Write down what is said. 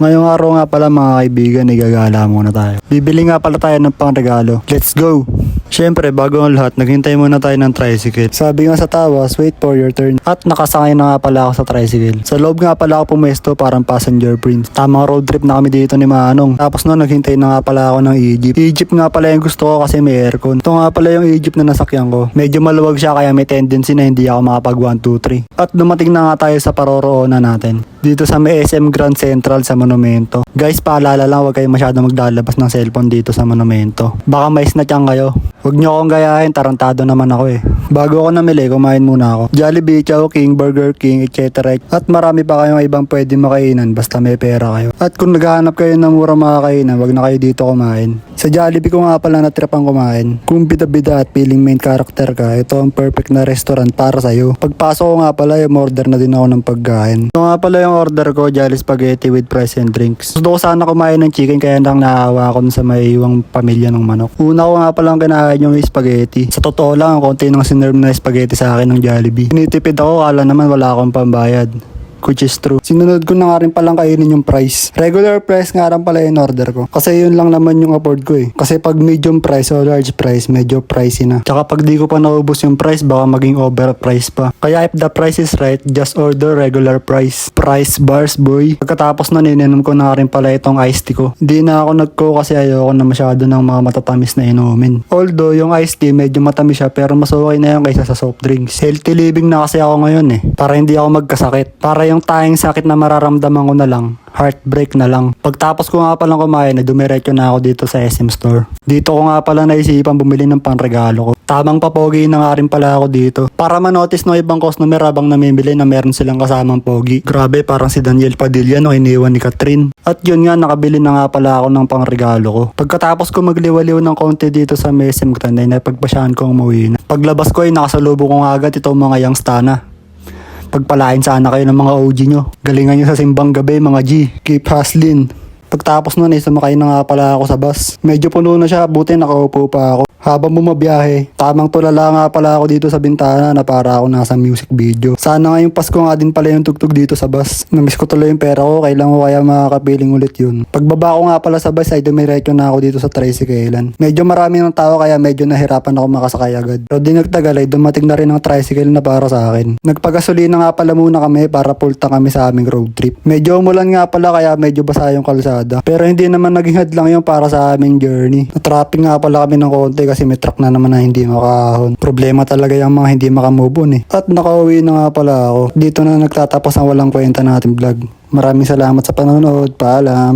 Ngayong araw nga pala mga kaibigan, igagala muna tayo. Bibili nga pala tayo ng pangregalo. Let's go! Siyempre, bago ang lahat, naghintay muna tayo ng tricycle. Sabi nga sa tawas, wait for your turn. At nakasakay na nga pala ako sa tricycle. Sa loob nga pala ako pumesto, parang passenger prince. Tamang road trip na kami dito ni Manong. Tapos noon, naghintay na nga pala ako ng Egypt. Egypt nga pala yung gusto ko kasi may aircon. Ito nga pala yung Egypt na nasakyan ko. Medyo maluwag siya kaya may tendency na hindi ako makapag 1, 2, 3. At dumating na nga tayo sa paroroonan natin. Dito sa may SM Grand Central sa Monumento. Guys, paalala lang, huwag kayo masyado maglalabas ng cellphone dito sa Monumento. Baka may snatchang kayo. Huwag nyo akong gayahin, tarantado naman ako eh. Bago ako namili, kumain muna ako. Jollibee, Chowking, Burger King, etc. At marami pa kayong ibang pwede makainan basta may pera kayo. At kung naghahanap kayo ng murang makakainan, wag na kayo dito kumain. Sa Jollibee ko nga pala natripang kumain. Kung bida-bida at feeling main character ka, ito ang perfect na restaurant para sa'yo. Pagpasok ko nga pala, order na din ako ng pagkain. Ito nga pala yung order ko, Jolly Spaghetti with fries and drinks. Gusto ko sana kumain ng chicken kaya lang naawa ako sa may iwang pamilya ng manok. Una ko nga palang kinain yung spaghetti. Sa totoo lang, konti nang sinerve na spaghetti sa akin ng Jollibee. Tinitipid ako, kala naman wala akong pambayad. Which is true. Sinunod ko na nga rin palang kainin yung price. Regular price nga rin pala yung order ko. Kasi yun lang naman yung afford ko eh. Kasi pag medium price o large price, medyo pricey na. Tsaka pag di ko pa naubos yung price, baka maging overpriced pa. Kaya if the price is right, just order regular price. Price bars boy. Pagkatapos na ininom ko na rin pala itong iced tea ko. Hindi na ako nag-coke kasi ayoko na masyado ng mga matatamis na inumin. Although yung iced tea medyo matamis siya pero mas okay na yun kaysa sa soft drinks. Healthy living na kasi ako ngayon eh. Para hindi ako magkasakit. Para yung tayong sakit na mararamdaman ko na lang, heartbreak na lang. Pagtapos ko nga palang kumain, dumiretso na ako dito sa SM Store. Dito ko nga pala naisipan bumili ng pangregalo ko. Tamang papogi na nga rin pala ako dito. Para manotice no ibang customer habang namimili na meron silang kasamang pogi. Grabe, parang si Daniel Padilla no iniwan ni Catherine. At yun nga, nakabili na nga pala ako ng pangregalo ko. Pagkatapos ko magliwaliw ng konti dito sa SM Grand ay napagpasyahan ko umuwi na. Paglabas ko ay nakasalubong ko nga agad itong mga youngstana. Pagpalain sana kayo ng mga OG nyo. Galingan nyo sa simbang gabi mga G. Keep hustling. Pagtapos nun sumakay na nga pala ako sa bus. Medyo puno na siya, buti nakaupo pa ako. Habang bumabiyahe, tamang tulala nga pala ako dito sa bintana na para ako nasa music video. Sana ngayong Pasko nga din pala yung tugtog dito sa bus. Namiss ko tuloy yung pera ko, kailangan ko kaya makakapiling ulit yun. Pagbaba ko nga pala sa bus ay dumiretso na ako dito sa tricyclean. Medyo marami ng tao kaya medyo nahirapan ako makasakay agad. Pero di nagtagal ay dumating na rin ang tricycle na para sa akin. Nagpagasolina nga pala muna kami para full tank kami sa aming road trip. Medyo umulan nga pala kaya medyo basa yung kalsada. Pero hindi naman naging hadlang yun para sa aming journey. Na-traffic nga pala kami ng konti kasi may truck na naman na hindi makahon. Problema talaga yung mga hindi makamove on eh. At nakauwi na nga pala ako. Dito na nagtatapos ang walang kwenta natin vlog. Maraming salamat sa panonood. Paalam.